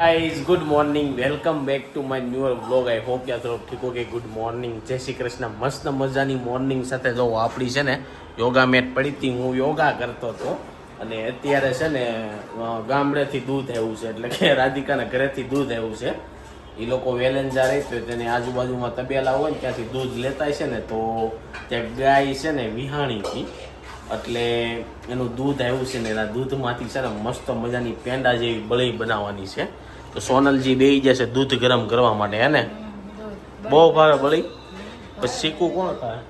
Guys good morning welcome back to my new vlog I hope કે આપ ઠીક હો કે ગુડ મોર્નિંગ જય શ્રી કૃષ્ણ મસ્ત મજાની મોર્નિંગ સાથે જો આપણી છે ને યોગા મેટ પડી હતી હું યોગા કરતો હતો અને અત્યારે છે ને ગામડેથી દૂધ આવ્યું છે એટલે કે રાધિકાના ઘરેથી દૂધ આવ્યું છે એ લોકો વેલેન્જા રહે તો તેની આજુબાજુમાં તબેલા હોય ને ત્યાંથી દૂધ લેતા છે ને તો ત્યાં ગાય છે ને વિહાણી હતી એટલે એનું દૂધ આવ્યું છે ને એના દૂધમાંથી છે ને મસ્ત મજાની પેંડા જેવી બળી બનાવવાની છે તો સોનલજી બેસી જશે દૂધ ગરમ કરવા માટે હે ને બહુ ભાવે બળી પછી શીખવું કોણ થાય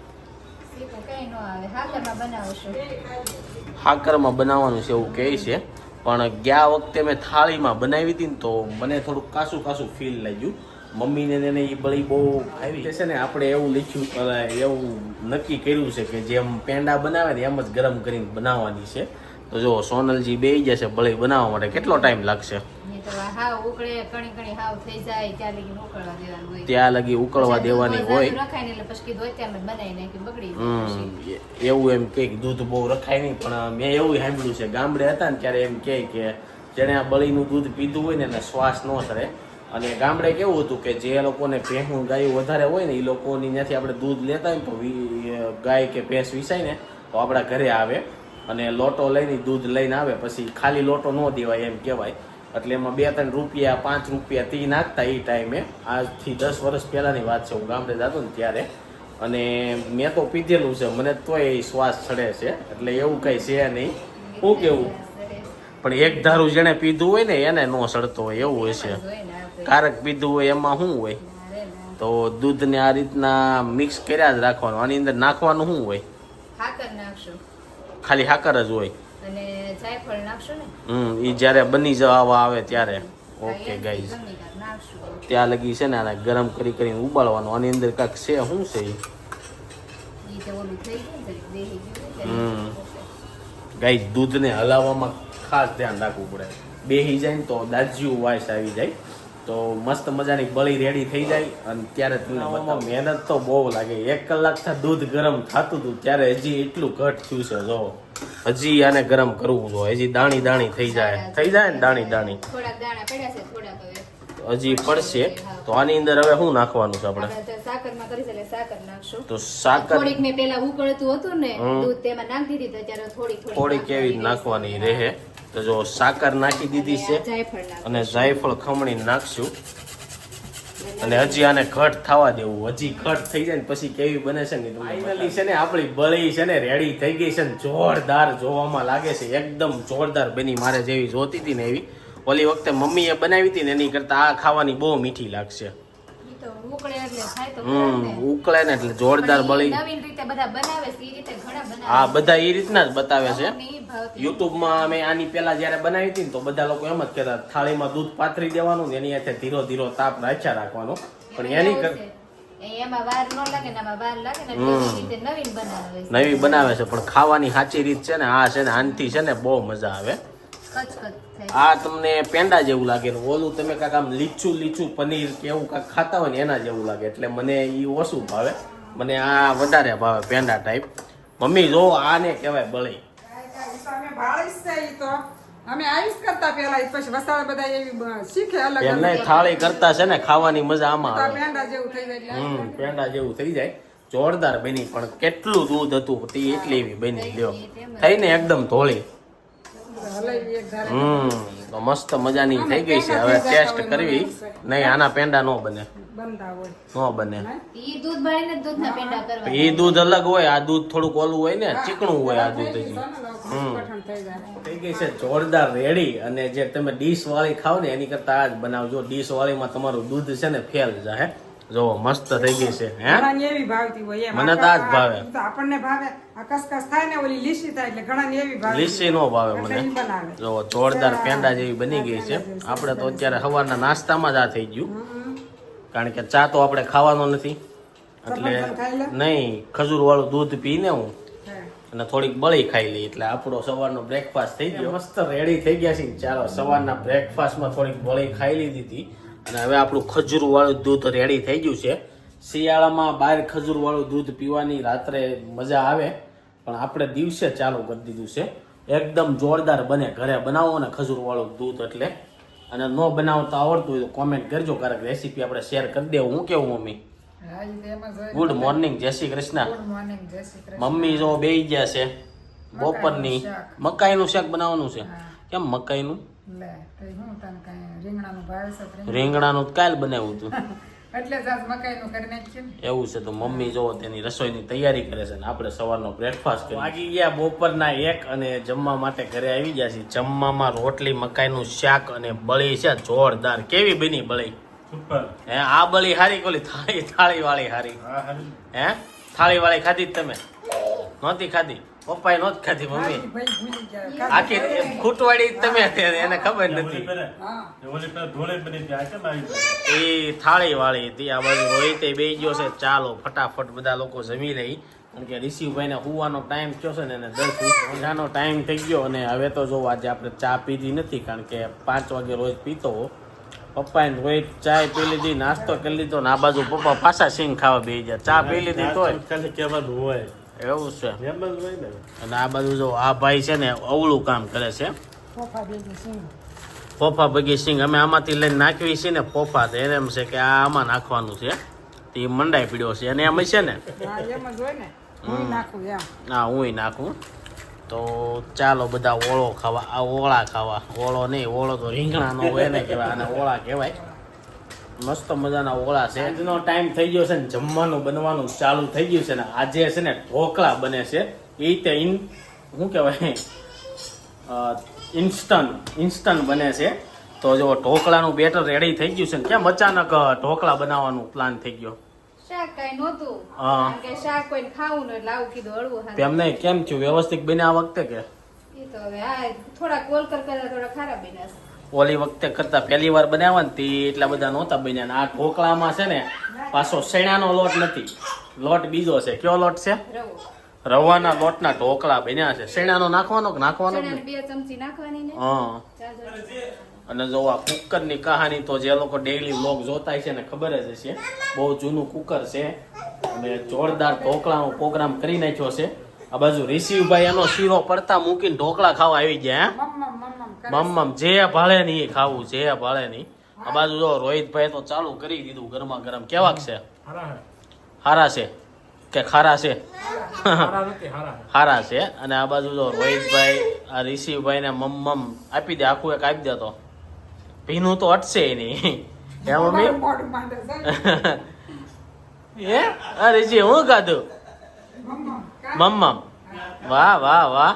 હાકરમાં બનાવવાનું છે એવું કહે છે પણ ગયા વખતે મેં થાળીમાં બનાવી હતી ને તો મને થોડુંક કાસું કાસું ફીલ લાગ્યું મમ્મીને એને એ બળી બહુ આવી છે ને આપણે એવું લખ્યું એવું નક્કી કર્યું છે કે જેમ પેંડા બનાવે ને એમ જ ગરમ કરીને બનાવવાની છે તો જો સોનલજી બેસી જશે બળી બનાવવા માટે કેટલો ટાઈમ લાગશે ત્યાં લગી ઉકળવા દેવાની હોય એવું એમ કે દૂધ બહુ રખાય નહીં પણ મેં એવું સાંભળ્યું છે ગામડે હતા ને ત્યારે એમ કે જેને આ બળીનું દૂધ પીધું હોય ને એને શ્વાસ ન ચડે અને ગામડે કેવું હતું કે જે લોકોને ભેંસું ગાયું વધારે હોય ને એ લોકોની ત્યાંથી આપણે દૂધ લેતા હોય ને તો ગાય કે ભેંસ વિસાય ને તો આપણા ઘરે આવે અને લોટો લઈને દૂધ લઈને આવે પછી ખાલી લોટો ન દેવાય એમ કહેવાય એટલે એમાં 2-3 રૂપિયા 5 રૂપિયા તી નાખતા એ ટાઈમે આજથી 10 વર્ષ પહેલાંની વાત છે હું ગામડે જતો ને ત્યારે અને મેં તો પીધેલું છે મને તોય શ્વાસ ચડે છે એટલે એવું કંઈ છે નહીં શું કેવું પણ એક ધારું જેણે પીધું હોય ને એને ન સડતો હોય એવું હોય છે કારક પીધું હોય એમાં શું હોય તો દૂધને આ રીતના મિક્સ કર્યા જ રાખવાનું આની અંદર નાખવાનું શું હોય ખાલી હાકર જ હોય અને જાયફળ નાખશો ને ઈ જ્યારે બની જવા આવે ત્યારે ઓકે ગાઈઝ ત્યાં લગી છે ને આને ગરમ કરીને ઉબાડવાનું આની અંદર કાંઈક છે શું છે ગાઈઝ દૂધને હલાવવામાં ખાસ ધ્યાન રાખવું પડે બેસી જાય ને તો દાજ્યું વાઇસ આવી જાય તો મસ્ત મજાની બળી રેડી થઈ જાય અને ત્યારે તમને મહેનત તો બહુ લાગે 1 કલાકથી દૂધ ગરમ થતું હતું ત્યારે હજી એટલું ઘટ થયું છે જો હજી આને ગરમ કરવું જોઈએ હજી દાણી થઈ જાય ને દાણી હજી પડશે તો આની અંદર હવે શું નાખવાનું છે આપણે તો સાકર થોડીક મેં પેલા ઉકળતું હતું ને દૂધ તેમાં નાખી દીધી તો ત્યારે થોડીક એવી નાખવાની રહે તો જો સાકર નાખી દીધી છે અને જાયફળ ખમણી નાખશું અને હજી આને ઘટ થવા દેવું હજી ઘટ થઈ જાય ને પછી કેવી બને છે ને ફાઇનલી છે ને આપણી બળી છે ને રેડી થઈ ગઈ છે ને જોરદાર જોવામાં લાગે છે એકદમ જોરદાર બની મારે જેવી જોતી હતી ને એવી ઓલી વખતે મમ્મીએ બનાવી હતી ને એની કરતા આ ખાવાની બહુ મીઠી લાગશે ઉકળે ને એટલે જોરદાર બળી હા બધા એ રીતના જ બતાવે છે યુટ્યુબમાં અમે આની પેલા જયારે બનાવી હતી ને તો બધા લોકો એમ જ કહેતા થાળીમાં દૂધ પાથરી દેવાનું ને એની હાથે ધીરો ધીરો તાપ રાખ્યા રાખવાનો પણ એની નવી બનાવે છે પણ ખાવાની સાચી રીત છે ને આ છે ને આનથી છે ને બહુ મજા આવે આ તમને પેંડા જેવું લાગે ને ઓલું તમે કાંક આમ લીચું પનીર કે એવું કાંક ખાતા હોય ને એના જેવું લાગે એટલે મને એ ઓછું ભાવે મને આ વધારે ભાવે પેંડા ટાઈપ મમ્મી જો આને કહેવાય બળી થાળી કરતા છે ને ખાવાની મજા આમાં આવે પેંડા જેવું થઈ જાય જોરદાર બની પણ કેટલું દૂધ હતું તે એટલી એવી બની લ્યો થઈને એકદમ ધોળી તો મસ્ત મજાની થઈ ગઈ છે હવે ટેસ્ટ કરવી નહીં આના પેંડા નો બને એ દૂધ અલગ હોય આ દૂધ થોડુંક ઓલું હોય ને ચીકણું હોય આ દૂધ હજી થઈ ગઈ છે જોરદાર રેડી અને જે તમે ડીશ વાળી ખાવ ને એની કરતા આ જ બનાવજો ડીશ વાળીમાં તમારું દૂધ છે ને ફેલ જાય જો મસ્ત થઈ ગઈ છે હે મને તો આ જ ભાવે આપણને ભાવે આ કસકસ થાય ને ઓલી લીસી થાય એટલે ઘણા એવી ભાવે લીસી નો ભાવે મને જો જોરદાર પેંડા જેવી બની ગઈ છે આપણે તો અત્યારે સવારના નાસ્તામાં જ આ થઈ ગયું કારણ કે ચા તો આપણે ખાવાનો નથી એટલે નહીં ખજૂર વાળું દૂધ પીને હું અને થોડીક બળી ખાઈ લઈ એટલે આપણો સવારનો બ્રેકફાસ્ટ થઈ ગયો મસ્ત રેડી થઈ ગયા છે ચાલો સવારના બ્રેકફાસ્ટમાં થોડીક બળી ખાઈ લીધી હતી અને હવે આપણું ખજૂર વાળું દૂધ રેડી થઈ ગયું છે શિયાળામાં બહાર ખજૂર વાળું દૂધ પીવાની રાત્રે મજા આવે પણ આપણે દિવસે ચાલુ કરી દીધું છે એકદમ જોરદાર બને ઘરે બનાવો ને ખજૂર વાળું દૂધ એટલે અને ન બનાવતા આવડતું હોય તો કોમેન્ટ કરજો, કારણ રેસીપી આપણે શેર કરી દેવું. હું કેવું મમ્મી? હા, ઈ તો એમ જ હોય. ગુડ મોર્નિંગ, જય શ્રી કૃષ્ણ. ગુડ મોર્નિંગ, જય શ્રી કૃષ્ણ. મમ્મી જો બેહી ગયા છે બપોરની. શાક. મકાઈનું શાક બનાવવાનું છે. હા. કેમ મકાઈનું? લે તો હું તને કઈ રીંગણાનું ભાવે છે તો રીંગણાનું તો કાલ બનાવ્યું હતું. એટલે જ આજ મકાઈનું કરી નાખ્યું ને. એવું છે તો મમ્મી જો તેની રસોઈની તૈયારી કરે છે ને આપણે સવારનો બ્રેકફાસ્ટ કરી વાગી ગયા બપોરના 1 અને જમવા માટે ઘરે આવી ગયા છીએ. જમવામાં રોટલી, મકાઈનું શાક અને બળી છે જોરદાર. કેવી બની બળી? સુપર. હે આ બળી હારી કોલી થાળી વાળી હારી? હા હારી. હે થાળી વાળી ખાધી જ તમે? નહોતી ખાધી? પપ્પાએ નહોતી ખાધી મમ્મી? ભાઈ ભૂલી ગયા. આખી ખૂટવાડી તમે એને ખબર ઓલી નથી. પેરે હા. ઓલી પેરે ધોળે બની હતી. આ કેમ આવી ગઈ? એ થાળી વાળી હતી. આ બાજુ રોહિતે બે ગયો છે. ચાલો ફટાફટ બધા લોકો જમી લઈ, કારણ કે રિશિવભાઈને હુવાનો ટાઈમ થયો છે ને એને 10 વાગ્યાનો ટાઈમ થઈ ગયો. અને હવે તો જો આજે આપણે ચા પીધી નથી, કારણ કે 5 વાગે રોજ પીતો. પપ્પાએ રોહિત ચા પી લીધી, નાસ્તો કરી લીધો ને આ બાજુ પપ્પા પાછા સિંગ ખાવા બેસી ગયા. ચા પી લીધી તોય ખાલી કહેવાનું હોય. એવું છે. એમ જ હોય ને. અને આ બાજુ જો આ ભાઈ છે ને અવળું કામ કરે છે. ફોફા ભેગી સિંગ. ફોફા બગી સિંગ અમે આમાંથી લઈને નાખવી છે ને ફોફા, તો એને એમ છે કે આ આમાં નાખવાનું છે. તે મંડાઈ પીડ્યો છે અને એમ છે ને હા, એમ જ હોય ને. હું નાખું એમ. હા હું નાખું. તો ચાલો બધા ઓળો ખાવા, આ ઓળા ખાવા. ઓળો નહીં, ઓળો તો રીંગણાનો હોય ને કહેવાય, અને ઓળા કહેવાય. મસ્ત મજાના ઓળા છે. આજનો ટાઈમ થઈ ગયો છે ને જમવાનું બનવાનું ચાલુ થઈ ગયું છે ને આજે છે ને ઢોકળા બને છે. એ તે શું કહેવાય ઇન્સ્ટન્ટ બને છે. તો જો ઢોકળાનું બેટર રેડી થઈ ગયું છે ને કેમ અચાનક ઢોકળા બનાવવાનું પ્લાન થઈ ગયો? શાક કઈ નહોતું, હા. કારણ કે શાક કોઈને ખાવું ન એટલે આવું કીધું હળવું હારું. તેમને કેમ થયું? વ્યવસ્થિત બન્યા આ વખતે કે ઈ તો હવે આ થોડા કોલકર કરતા થોડા ખરાબ બન્યા છે. ઓલી વખતે કરતા પહેલી વાર બનાવ્યા ને તે એટલા બધા નહોતા બન્યા. ને આ ઢોકળામાં છે ને પાછો શેણાનો લોટ નથી, લોટ બીજો છે. કયો લોટ છે? રવો. રવાના લોટના ઢોકળા બન્યા છે. શેણાનો નાખવાનો કે નાખવાનો જ ચણાની નહીં? 2 ચમચી નાખવાની ને હા. ચાલો. અને જો આ કુકરની કહાની તો જે લોકો ડેઈલી વ્લોગ જોતા છે ને ખબર જ હશે. બહુ જૂનું કુકર છે અને જોરદાર ઢોકળાનો પ્રોગ્રામ કરી નાખ્યો છે. આ બાજુ રિશિવભાઈ એનો શીરો પડતા મૂકીને ઢોકળા ખાવા આવી ગયા. મમ્મમ જે ભાળે નહીં એ ખાવું, જે ભાળે નહીં. આ બાજુ જો રોહિતભાઈ તો ચાલુ કરી દીધું ગરમા ગરમ. કેવાક છે? હારા હે. હારા છે કે ખારા છે? હારા નથી, હારા હે. હારા છે. અને આ બાજુ જો રોહિતભાઈ આ રિશિવભાઈ ને મમ્મમ આપી દે, આખું એક આપી દે તો ભીનું તો અટશે નહીં. હે મમ્મી? મોઢું માંડે છે. એ આ રિશી હું ખાધું? મમ્મમ. વાહ વાહ વાહ.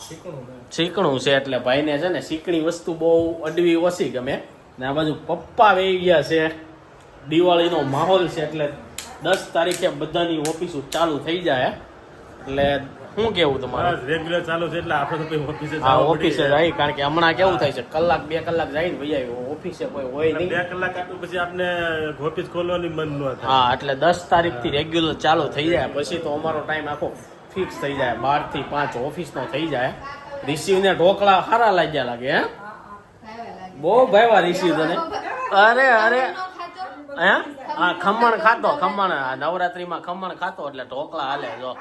શીખણું હે. શીકણું છે એટલે ભાઈને છે ને શીકણી વસ્તુ બહુ અડવી ઓછી ગમે. ને આ બાજુ પપ્પા વહી ગયા છે. દિવાળીનો માહોલ છે એટલે 10 તારીખે બધાની ઓફિસો ચાલુ થઈ જાય. એટલે શું કેવું તમારું? બસ રેગ્યુલર ચાલુ છે એટલે આપણે તો પછી ઓફિસે હા જવું ઓફિસે પડે. જાય, કારણ કે હમણાં કેવું થાય છે કલાક 2 કલાક જઈને ભાઈ આવ્યો, ઓફિસે કોઈ હોય નહીં. 2 કલાક આટલું પછી આપણે ઓફિસ ખોલવાની મન ન થાય. હા એટલે 10 તારીખથી રેગ્યુલર ચાલુ થઈ જાય. પછી તો અમારો ટાઈમ આખો ફિક્સ થઈ જાય. 12 થી 5 ઓફિસનો થઈ જાય. રિસીવને ઢોકળા સારા લાગ્યા લાગે. હે ખાવા લાગે. બહુ ભાઈવા રિસીવ તને. અરે અરે ન ખાતો? હે હા ખમણ ખાતો, ખમણ આ નવરાત્રીમાં ખમણ ખાતો એટલે ઢોકળા હાલે. જો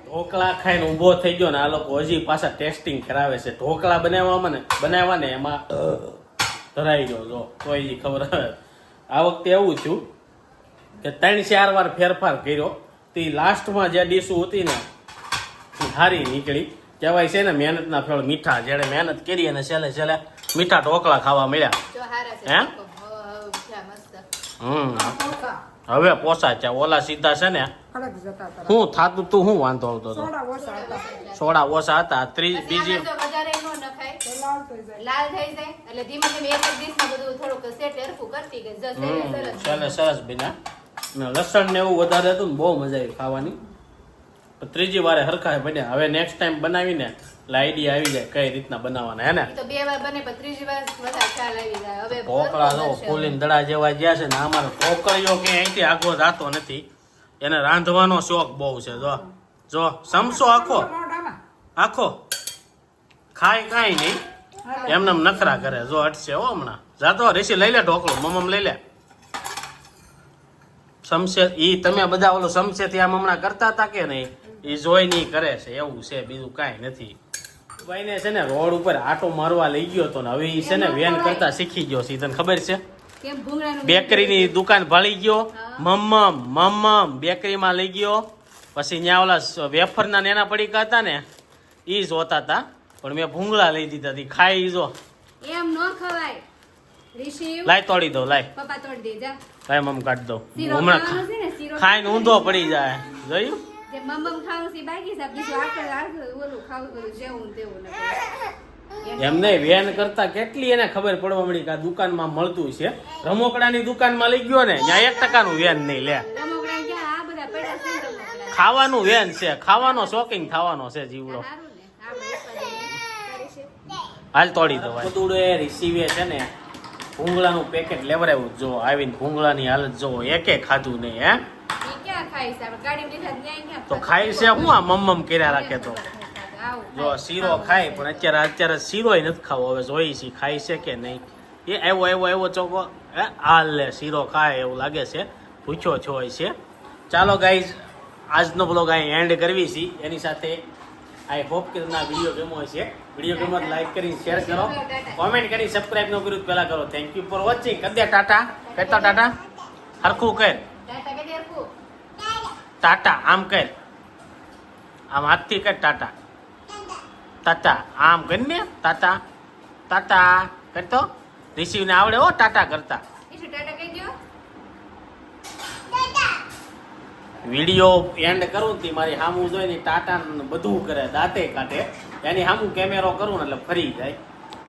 ઢોકળા ખાઈને ઊભો થઈ ગયો ને આ લોકો હજી પાછા ટેસ્ટિંગ કરાવે છે. ઢોકળા બનાવવા ને એમાં ધરાઈ ગયો. જો તોય ઈ ખબર આવે. આ વખતે એવું થયું કે 3-4 વાર ફેરફાર કર્યો. તે લાસ્ટમાં જે ડીશો હતી ને એ સારી નીકળી. કહેવાય છે ને મહેનતના ફળ મીઠા. જેણે મહેનત કરી અને છેલ્લે મીઠા ઢોકળા ખાવા મળ્યા. જો હારા છે. હે? જા મસ્ત. હવે પોસાય છે. ઓલા સીધા છે ને કડક જતા હતા. શું થાતું તું? શું વાંધો આવતો હતો? સોડા ઓછા હતા. સોડા ઓછા હતા. પછી બીજી આમાં જો વધારે ન નખાય, તો લાલ થઈ જાય. લાલ થઈ જાય એટલે ધીમે ધીમે એક એક ડીશમાં બધું થોડુંક સેટ હરખું કરતી ગઈ. જો સરસ. સરસ બન્યા. ને લસણ ને એવું વધારે હતું ને બહુ મજા આવી ખાવાની. પણ ત્રીજી વારે હરખા બન્યા. હવે નેક્સ્ટ ટાઈમ બનાવીને એટલે આઈડિયા આવી જાય કઈ રીતના બનાવવાના. હે ને ઈ તો 2 વાર બને પણ ત્રીજી વાર વધારે ખ્યાલ આવી જાય. હવે ઢોકળા જો બનશે. ફૂલીને દડા જેવા ગયા છે ને અમારો ઢોકળીઓ કે અહીંથી આગો જાતો નથી. એને રાંધવાનો શોખ બહુ છે. જો સમસો મોઢામાં. આખો ખાય કાંઈ નહીં, એમને નખરા કરે. જો અટશે હો હમણાં. જાતો ઋષિ લઈ લે ઢોકળું, મમ્મ લઈ લે. સમસે ઈ તમે બધા ઓલો સમસે થી આમ હમણાં કરતા હતા કે નહીં? ઈ જોઈ નહીં કરે છે એવું છે, બીજું કાંઈ નથી. ભાઈને છે ને રોડ ઉપર આટો મારવા લઈ ગયો હતો ને હવે ઈ છે ને વેન કરતા શીખી ગયો છે તને ખબર છે કેમ ભૂંગળાનું બેકરીની દુકાન ભાળી ગયો મમ્મમ બેકરીમાં લઈ ગયો પછી ત્યાં ઓલા વેફરના ને એના પડીકા હતા ને ઈ જોતા હતા પણ મેં ભૂંગળા લઈ દીધા હતી ખાઈ જો એમ ન ખવાય ઋષિ લાય તોડી દો લાય પપ્પા તોડી દે જા લાય મમ કાઢ દો શીરો હમણાં ખાવાનો છે ને શીરો ખાઈને ઊંધો પડી જાય જોયું જે મમ્મ ખાવું છે બાકી છે બીજું આગળ ઓલું ખાવું બધું જેવું ને તેવું ન એમને વેન કરતા કેટલી એને ખબર પડવા મળી કે આ દુકાનમાં મળતું છે રમકડાની દુકાનમાં લઈ ગયો ને ત્યાં 1% વેન નહીં લે રમકડા ક્યાં આ બધા પડ્યા છે ને રમકડા ખાવાનું વેન છે ખાવાનો શોખીન થવાનો છે જીવડો સારું ને આપણે ઉત્પાદન કરીશું હાલ તોડી દો બધું એ રિસીવે છે ને ભૂંગળાનું પેકેટ લેવરાયું જો આવીને ભૂંગળાની હાલત જો એકે ખાધું નહીં હે ઈ ક્યાં ખાઈ છે આપણે ગાડી લીધા ન્યાય ક્યાં તો ખાય છે હું આ મમ્મમ કર્યા રાખે તો આવું જો શીરો ખાય પણ અત્યારે શીરોય નથી ખાવો હવે જોઈ છે ખાય છે કે નહીં એ આવ્યો ચોકો હે હાલ લે શીરો ખાય એવું લાગે છે પૂછ્યો છો છે ચાલો ગાઈઝ આજનો બ્લોગ અહીં એન્ડ કરવી છે એની સાથે આઈ હોપ કે તમને આ વિડીયો ગમ્યો હશે વિડીયો ગમ્યો તો લાઈક કરી શેર કરો કોમેન્ટ કરી સબસ્ક્રાઇબ ન કર્યું તો પહેલા કરો થેન્ક યુ ફોર વોચિંગ કરી દે ટાટા કહેતો ટાટા હરખું કર ટાટા કે દેરકુ ટાટા આમ કર આમ હાથથી કર ટાટા ટાટા આમ કરીને ટાટા ટાટા કરતો રિસીવને આવડે હો ટાટા કરતા ઈશુ ટાટા કહી દો વિડીયો એન્ડ કરું ને મારી સામું જોઈને ટાટા ને બધું કરે દાંતે કાઢે એની સામું કેમેરો કરું ને એટલે ફરી જાય